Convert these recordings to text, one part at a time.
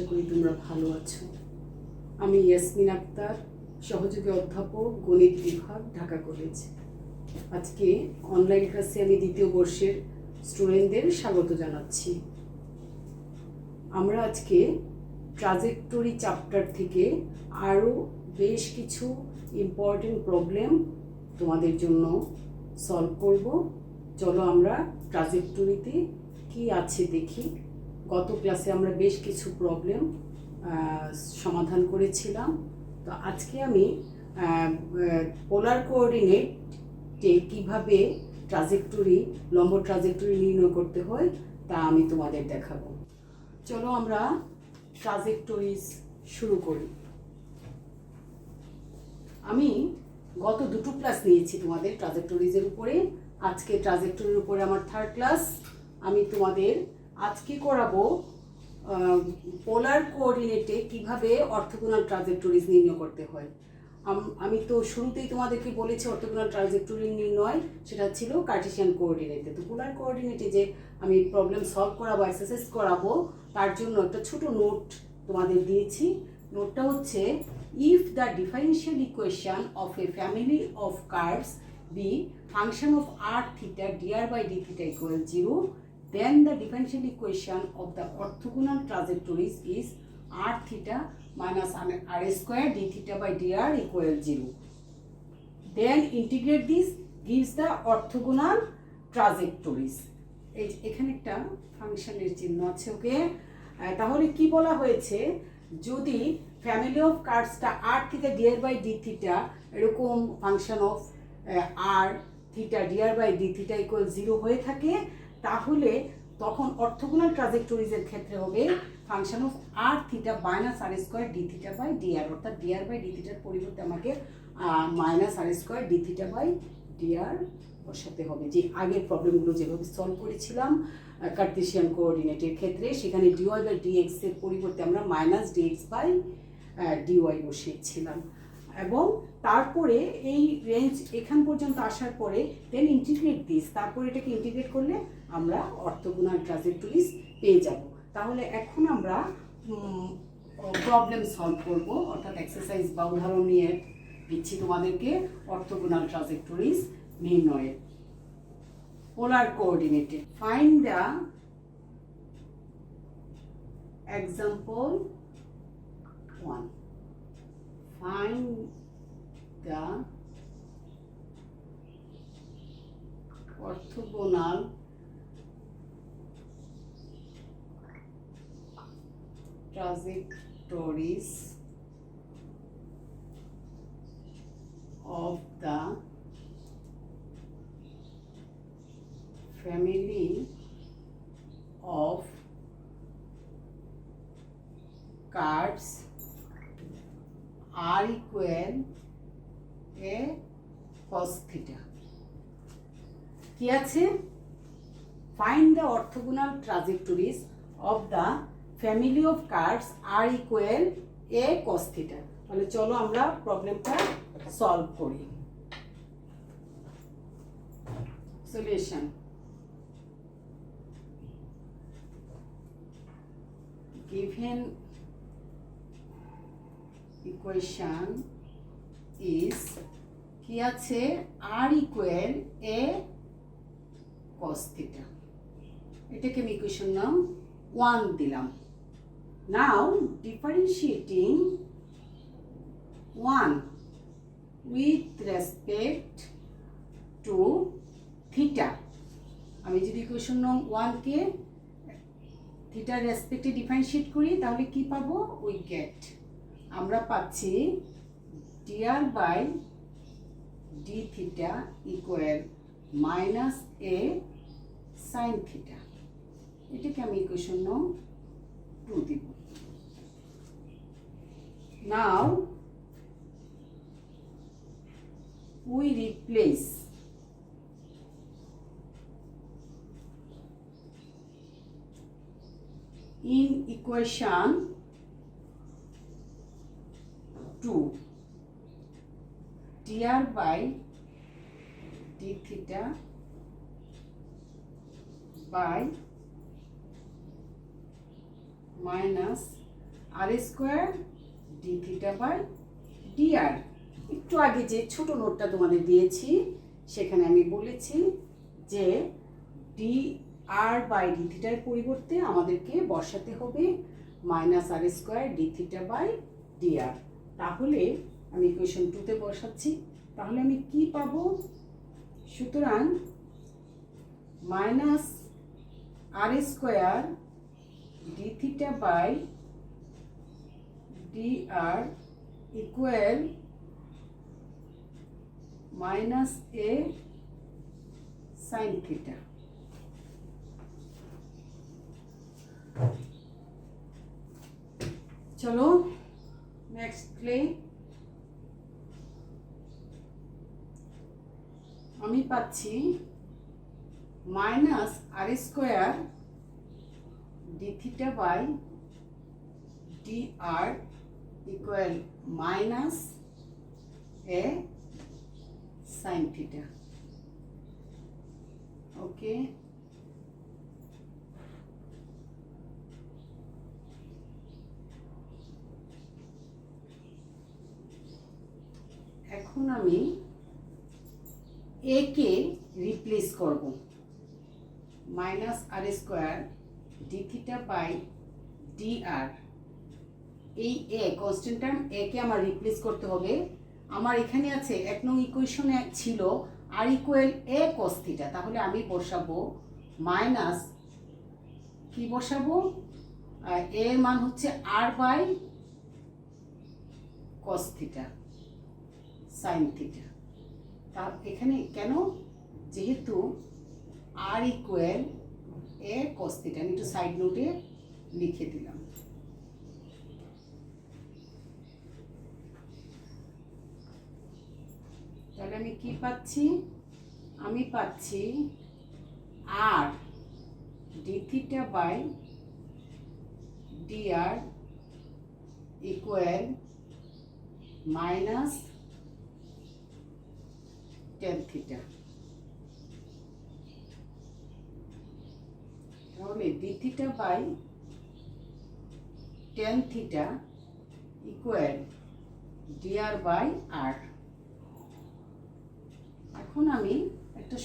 করি তোমরা ভালো আছো। আমি ইয়াসমিন আক্তার, সহযোগী অধ্যাপক, গণিত বিভাগ, ঢাকা কলেজ। আজকে অনলাইন ক্লাসে আমি দ্বিতীয় বর্ষের স্টুডেন্টদের স্বাগত জানাচ্ছি। আমরা আজকে ট্রাজেক্টরি চ্যাপ্টার থেকে আরও বেশ কিছু ইম্পর্টেন্ট প্রবলেম তোমাদের জন্য সলভ করব। চলো আমরা ট্রাজেক্টরিতে কি আছে দেখি। গত ক্লাসে আমরা বেশ কিছু প্রবলেম সমাধান করেছিলাম। তো আজকে আমি পোলার কোঅর্ডিনেটে কীভাবে লম্ব ট্রাজেক্টরি নির্ণয় করতে হয় তা আমি তোমাদের দেখাবো। চলো আমরা ট্রাজেক্টরিজ শুরু করি। আমি গত দুটো ক্লাস নিয়েছি তোমাদের ট্রাজেক্টরিজের উপরে। আজকে ট্রাজেক্টরির উপরে আমার থার্ড ক্লাস। আমি তোমাদের আজকে করাবো পোলার কোঅর্ডিনেটে কিভাবে অর্থোগোনাল ট্রাজেক্টরিজ নির্ণয় করতে হয়। আমি তো শুরুতেই তোমাদেরকে বলেছি অর্থোগোনাল ট্রাজেক্টরি নির্ণয় সেটা ছিল কার্টেসিয়ান কোঅর্ডিনেটে। তো পোলার কোঅর্ডিনেটে যে আমি প্রবলেম সলভ করাবো, এক্সারসাইজ করাবো, তার জন্য একটা ছোট নোট তোমাদের দিয়েছি। নোটটা হচ্ছে, if the differential equation of a family of curves be function of r theta dr by d theta equal 0, then the differential equation of the orthogonal trajectories is r theta minus r square d theta by dr equal 0. Then integrate this gives the orthogonal trajectories. এখানে একটা ফাংশনের চিহ্ন আছে, ওকে। তাহলে কি বলা হয়েছে, যদি ফ্যামিলি অফ কার্ভসটা r theta dr by d theta এরকম function of r theta dr by d theta equal 0 হয়ে থাকে, তাহলে তখন অর্থোগোনাল ট্রাজেক্টরিজের ক্ষেত্রে হবে function of r theta minus r square d theta by dr, অর্থাৎ dr বাই d থিটার পরিবর্তে আমাকে minus r square d theta by dr বসাতে হবে। যে আগের প্রবলেমগুলো যেভাবে সলভ করেছিলাম কার্টেসিয়ান কোঅর্ডিনেটের ক্ষেত্রে, সেখানে dy বাই dx এর পরিবর্তে আমরা মাইনাস dx বাই dy বসিয়েছিলাম। এবং তারপরে এই রেঞ্জ এখান পর্যন্ত আসার পরে দেন ইন্টিগ্রেট দিস, তারপরে এটাকে ইন্টিগ্রেট করলে আমরা অর্থোগোনাল ট্রাজেক্টরিজ পেয়ে যাব। তাহলে এখন আমরা প্রবলেম সলভ করব, অর্থাৎ এক্সারসাইজ বা উদাহরণ নিয়ে দিচ্ছি তোমাদেরকে অর্থোগোনাল ট্রাজেক্টরিজ নির্ণয়ের। পোলার কোঅর্ডিনেটে find the example 1. Find the orthogonal trajectories of the family of curves r equal a cos theta. কি আছে? Find the orthogonal trajectories of the family of curves r equal a cos theta. তাহলে চলো আমরা প্রবলেমটা solve করি। Solution, given equation is কি আছে, r equal a cos theta, এটাকে আমি ইকুয়েশন নাম 1 দিলাম। Now differentiating 1 with respect to theta, আমি যদি ইকুয়েশন নাম 1 কে থিটার রেসপেক্টে ডিফারেন্সিয়েট করি তাহলে কি পাবো, উই গেট, আমরা পাচ্ছি dr by d theta equal minus a sine theta. এটাকে আমি ইকুয়েশন নং 2 দিব। Now we replace in equation 2 dr by d theta by minus r square d theta by d r. একটু আগে যে ছোট নোটটা তোমাদের দিয়েছি সেখানে আমি বলেছি যে ডি আর বাই ডি থিটার পরিবর্তে আমাদেরকে বসাতে হবে minus r square d theta by d r. তাহলে আমি ইকুয়েশন 2 তে বসাচ্ছি। তাহলে আমি কি পাবো? সুতরাং minus r square d theta by d r equal minus a sine theta. চলো নেক্সটলি আমি পাচ্ছি minus r square d theta by d r equal minus a sine theta. Okay, এখন আমি এ কে রিপ্লেস করব। Minus r square d theta by d r, এই a constant term এ কে আমার replace করতে হবে। আমার এখানে আছে 1 নং ইকুয়েশনে ছিল আর ইকুয়াল এ কস থিটা। তাহলে আমি বসাবো মাইনাস, কি বসাবো? এর মান হচ্ছে r by cos theta sine theta. তা এখানে কেন? যেহেতু আর ইকুয়াল এ কস থিটা, আমি একটু সাইড নোটে লিখে দিলাম। তাহলে আমি কি পাচ্ছি? আমি পাচ্ছি r d theta by d r equal minus tan theta. তাহলে d theta by tan theta equal d r by r. এখন আমি একটা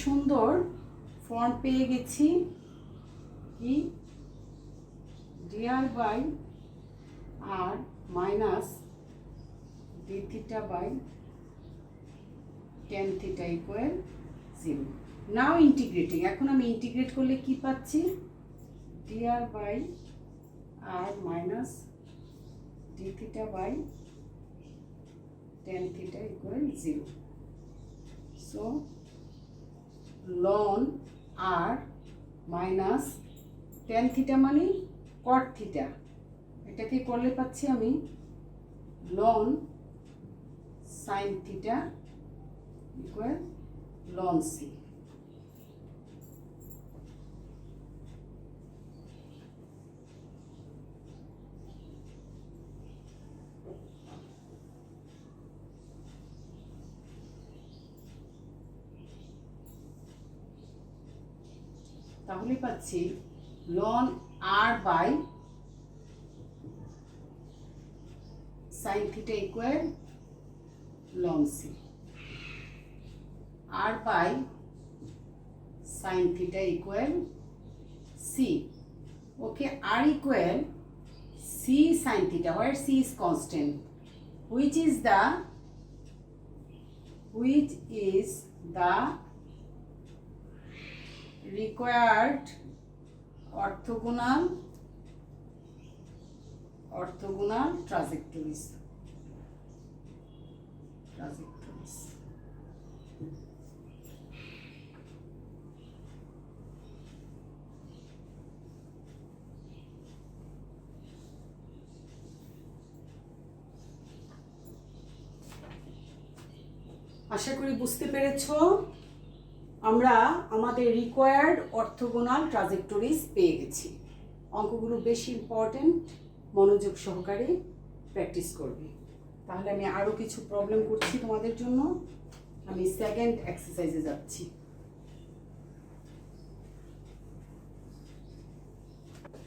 সুন্দর ফর্ম পেয়ে গেছি। কি? D r by r minus d theta by tan theta equal 0। Now integrating. এখন আমি ইন্টিগ্রেট করলে কি পাচ্ছি? D r by r minus d theta by tan theta equal 0। So ln r minus tan theta মানে cot theta, এটাকে করলে পাচ্ছি আমি ln sine theta equal ln C. তাহলে পাচ্ছি ln R by sine theta equal ln C. R by sine theta equal C. Okay, R equal C sine theta, where c is constant, which is the required orthogonal trajectories. আশা করি বুঝতে পেরেছো। আমরা আমাদের required orthogonal ট্রাজেক্টরিজ পেয়ে গেছি। অঙ্কগুলো বেশি important, মনোযোগ সহকারে প্র্যাকটিস করবে। তাহলে আমি আরও কিছু প্রবলেম করছি তোমাদের জন্য। আমি সেকেন্ড এক্সারসাইজে যাচ্ছি।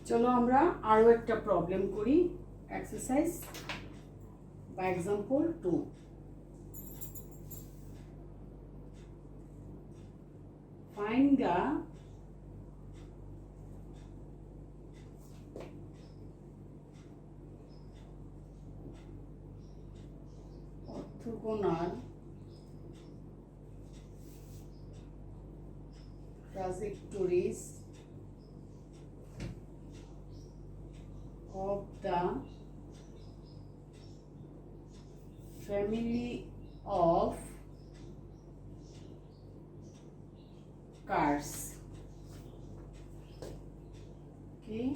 চলো আমরা আরও একটা প্রবলেম করি। এক্সারসাইজ বা example 2। Find the orthogonal trajectories of the family of cars. Okay,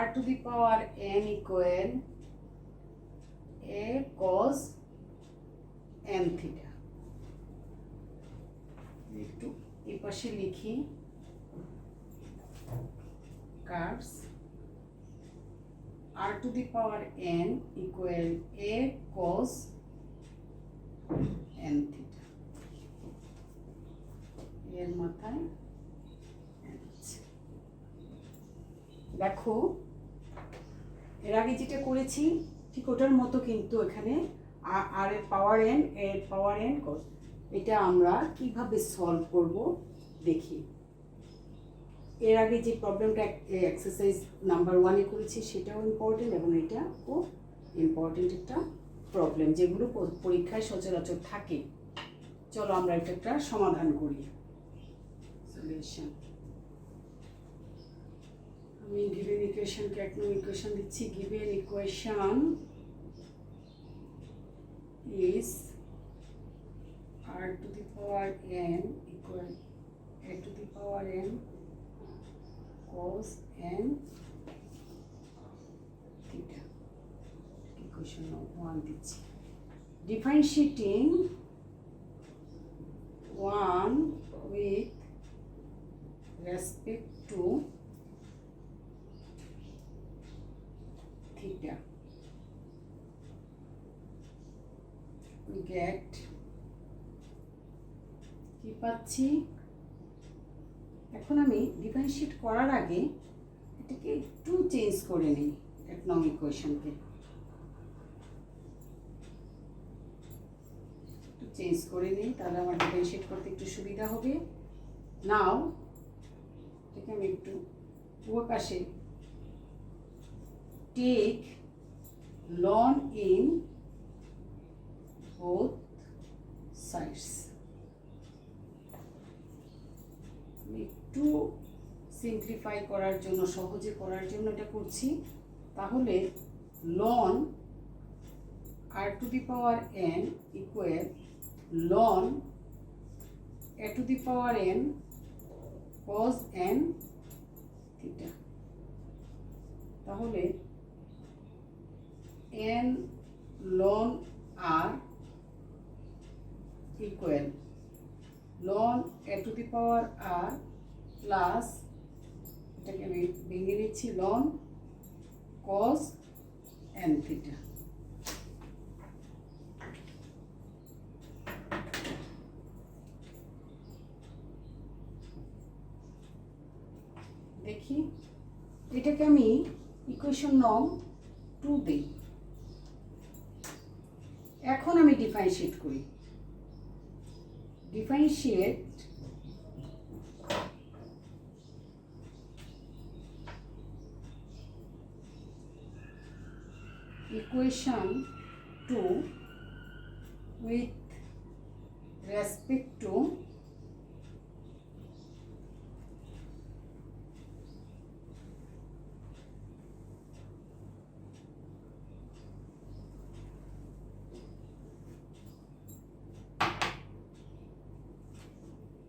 r to the power n equal a cos n theta. একটু এই পাশে লিখি cars r to the power n equal a cos n theta. এর মাথায় দেখো, এর আগে যেটা করেছি ঠিক ওটার মতো, কিন্তু এখানে আর এর পাওয়ার এন, এর পাওয়ার এন কস। এটা আমরা কিভাবে সলভ করব দেখি। এর আগে যে প্রবলেমটা এক্সারসাইজ নাম্বার 1-এ করেছি সেটাও ইম্পর্টেন্ট, এবং এটাও ইম্পর্টেন্ট একটা প্রবলেম, যেগুলো পরীক্ষায় সচরাচর থাকে। চলো আমরা এটা একটা সমাধান করি। সলিউশন, আমি গিভেন ইকুয়েশনকে এক নম্বর ইকুয়েশন দিচ্ছি। Given equation is r to the power n equal a to the power n cos n theta. Equation 1 দিচ্ছি। Differentiating 1 with respect to theta, we get কি পাচ্ছি। এখন আমি ডিফারেন্সিয়েট করার আগে এটাকে একটু চেঞ্জ করে নিই, এক নং ইকুয়েশনকে একটু চেঞ্জ করে নিই, তাহলে আমার ডিফারেন্সিয়েট করতে একটু সুবিধা হবে। নাও এটাকে আমি একটু উভয় পাশে take ln in both sides. একটু সিম্পলিফাই করার জন্য, সহজে করার জন্য এটা করছি। তাহলে ln r to the power n equal ln a to the power n cos n theta. তাহলে n ln r equal ln a to the power r plus, এটাকে আমি ভেঙে নিচ্ছি, ln cos n theta। দেখি এটাকে আমি equation নং 2 দিই। এখন আমি ডিফারেন্সিয়েট করি। Differentiate equation 2 with respect to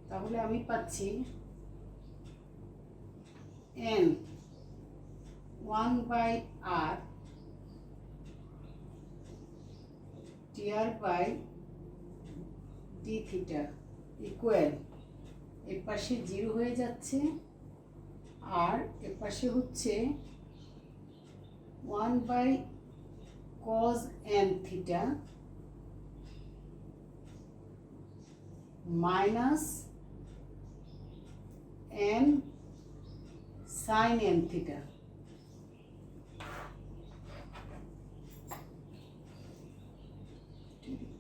তাহলে আমি পাচ্ছি n 1/r dr by d theta equal এর পাশে 0 হয়ে যাচ্ছে আর এর পাশে হচ্ছে 1/cos n theta minus n sin n theta.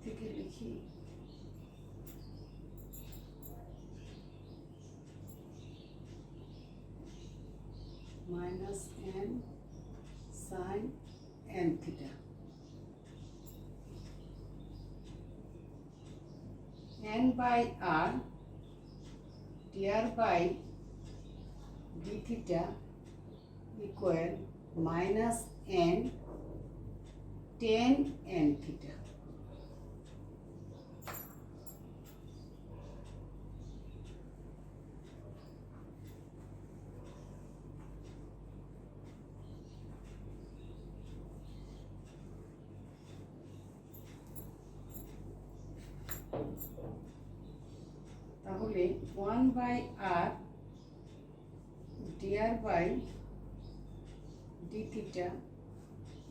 থেকে লিখি minus n sin n theta n by r dr by d theta equal minus n tan n theta। তাহলে 1/r dr by d theta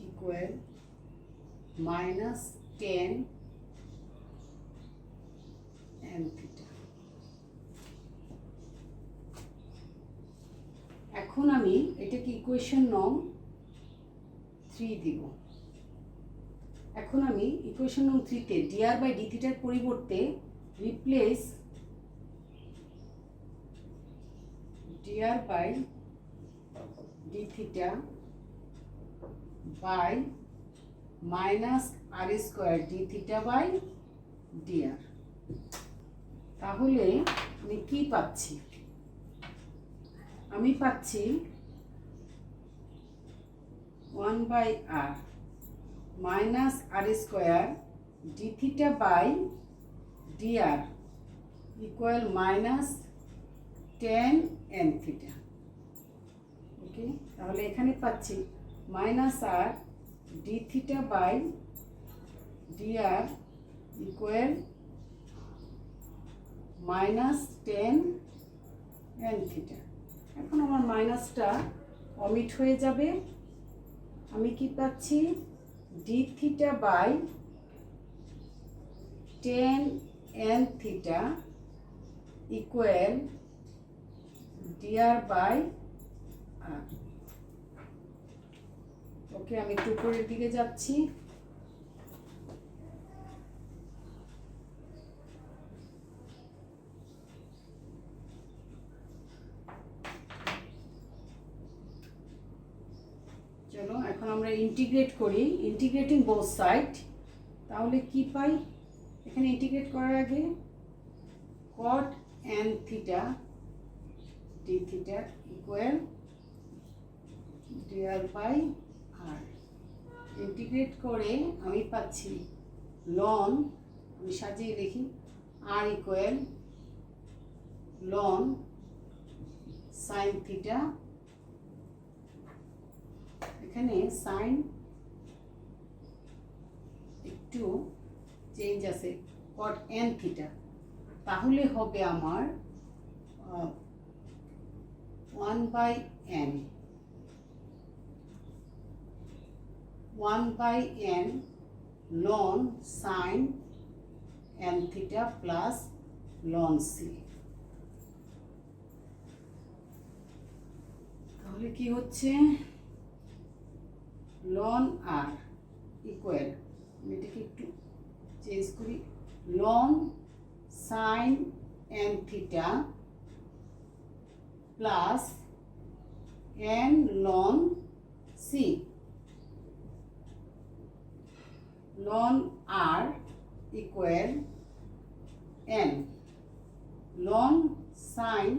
equal minus tan n theta। এখন আমি এটাকে equation নং 3 দিব। এখন আমি ইকুয়েশন নং 3 তে dr by d theta এর পরিবর্তে replace dr by d theta by minus r square d theta by dr। তাহলে আমি কি পাচ্ছি? আমি পাচ্ছি 1/r minus r square d theta by dr equal minus tan n theta। ওকে, তাহলে এখানে পাচ্ছি minus r d theta by dr equal minus tan n theta। এখন আমার মাইনাসটা অমিট হয়ে যাবে। আমি কি পাচ্ছি d theta by tan n theta equal dr by r। ওকে, আমি একটু উপরের দিকে যাচ্ছি। চলো এখন আমরা ইন্টিগ্রেট করি, ইন্টিগ্রেটিং বোথ সাইড। তাহলে কি পাই? এখানে ইন্টিগ্রেট করার আগে cot n theta d theta equal dr by r। Integrate করে আমি পাচ্ছি ln, আমি সাজিয়ে লিখি r equal ln sin theta। এখানে সাইন একটু চেঞ্জ আছে, cot n theta। তাহলে হবে আমার 1/n 1/n ln sin n theta plus ln c। তাহলে কি হচ্ছে ln r equal, আমি এটাকে একটু চেঞ্জ করি, ln sin n theta plus n ln c। ln r equal n ln sin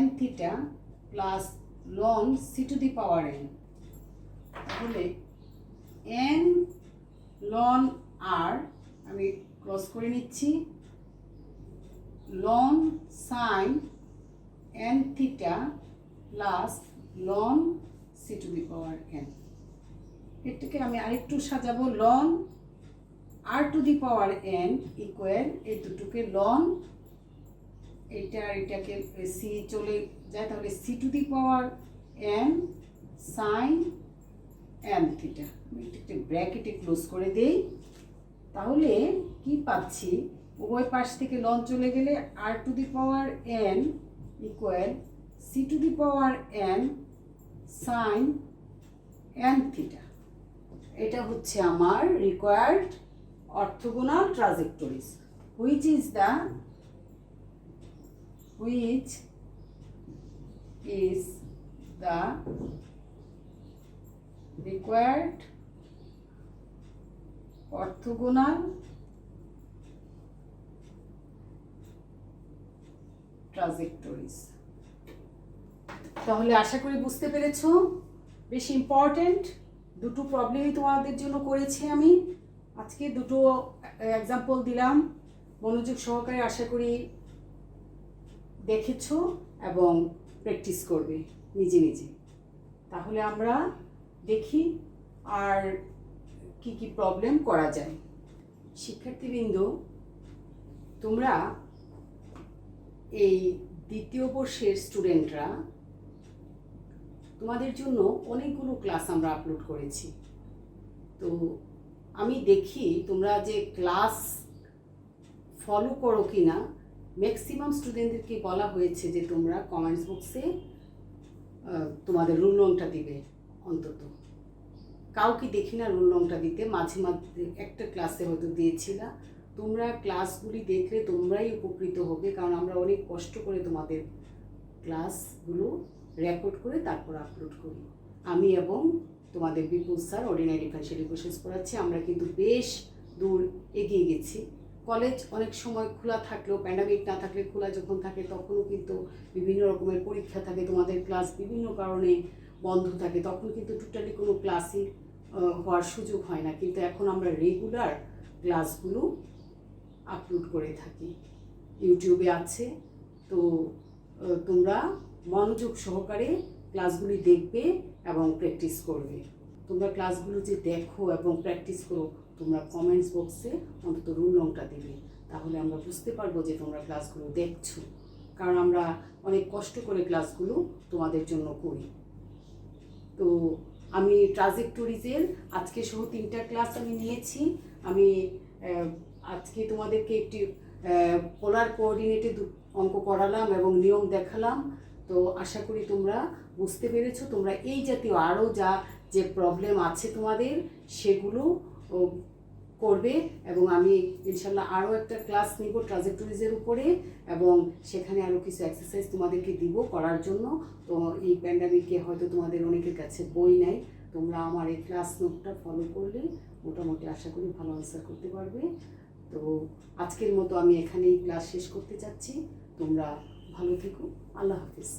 n theta plus ln c to the power n। তাহলে n ln r আমি cross করে নিচ্ছি, ln sin n theta plus ln c to the power n। এটাকে আমি আরেকটু সাজাবো, ln r⁴n equal এই দুটোকে লন, এটা আর এটাকে সি চলে যায়, তাহলে c⁴n sin n থিটা। আমি একটা ব্র্যাকেটে ক্লোজ করে দেই, তাহলে কি পাচ্ছি, উভয় পাশ থেকে লন চলে গেলে r⁴n equal c⁴n sin n theta. এটা হচ্ছে আমার required orthogonal trajectories, which is the required orthogonal trajectories। তাহলে আশা করি বুঝতে পেরেছো, বেশ ইম্পর্টেন্ট দুটো প্রবলেমই তোমাদের জন্য করেছি আমি। আজকে দুটো এক্সাম্পল দিলাম, মনোযোগ সহকারে আশা করি দেখেছো এবং প্র্যাকটিস করবে নিজে নিজে। তাহলে আমরা দেখি আর কি কি প্রবলেম করা যায়। শিক্ষার্থীবৃন্দ, তোমরা এই দ্বিতীয় বর্ষের স্টুডেন্টরা, তোমাদের জন্য অনেকগুলো ক্লাস আমরা আপলোড করেছি। তো আমি দেখি তোমরা যে ক্লাস ফলো করো কি না। ম্যাক্সিমাম স্টুডেন্টদেরকে বলা হয়েছে যে তোমরা কমেন্টস বক্সে তোমাদের রোল নম্বরটা দিবে। অন্তত কাউকে দেখি না রোল নম্বরটা দিতে, মাঝে মাঝে একটা ক্লাসে হয়তো দিয়েছিলা। তোমরা ক্লাসগুলি দেখলে তোমরাই উপকৃত হবে, কারণ আমরা অনেক কষ্ট করে তোমাদের ক্লাসগুলো রেকর্ড করে তারপর আপলোড করি। আমি এবং তোমাদের বিপুল স্যার অর্ডিনারি ডিফারেনশিয়াল ইকুয়েশনস পড়াচ্ছি। আমরা কিন্তু বেশ দূর এগিয়ে গেছি। কলেজ অনেক সময় খোলা থাকলেও, প্যান্ডামিক না থাকলে, খোলা যখন থাকে তখনও কিন্তু বিভিন্ন রকমের পরীক্ষা থাকে, তোমাদের ক্লাস বিভিন্ন কারণে বন্ধ থাকে, তখন কিন্তু টোটালি কোনো ক্লাসই হওয়ার সুযোগ হয় না। কিন্তু এখন আমরা রেগুলার ক্লাসগুলো আপলোড করে থাকি, ইউটিউবে আছে। তো তোমরা মনোযোগ সহকারে ক্লাসগুলি দেখবে এবং প্র্যাকটিস করবে। তোমরা ক্লাসগুলো যে দেখো এবং প্র্যাকটিস করো, তোমরা কমেন্টস বক্সে অন্তত রুল নম্বরটা দেবে, তাহলে আমরা বুঝতে পারবো যে তোমরা ক্লাসগুলো দেখছো। কারণ আমরা অনেক কষ্ট করে ক্লাসগুলো তোমাদের জন্য করি। তো আমি ট্রাজেক্টরিজের আজকে সহ 3টা ক্লাস আমি নিয়েছি। আমি আজকে তোমাদেরকে একটি পোলার কোঅর্ডিনেটে অঙ্ক করালাম এবং নিয়ম দেখালাম। তো আশা করি তোমরা বুঝতে পেরেছো। তোমরা এই জাতীয় আরও যে প্রবলেম আছে তোমাদের সেগুলো করবে, এবং আমি ইনশাল্লাহ আরও একটা ক্লাস নিব ট্রাজেক্টরিজের উপরে, এবং সেখানে আরও কিছু এক্সারসাইজ তোমাদেরকে দিব করার জন্য। তো এই প্যান্ডামিকে হয়তো তোমাদের অনেকের কাছে বই নাই, তোমরা আমার এই ক্লাস নোটটা ফলো করলে মোটামুটি আশা করি ভালো আনসার করতে পারবে। তো আজকের মতো আমি এখানেই ক্লাস শেষ করতে চাচ্ছি। তোমরা ভালো থেকো। আল্লাহ হাফিজ।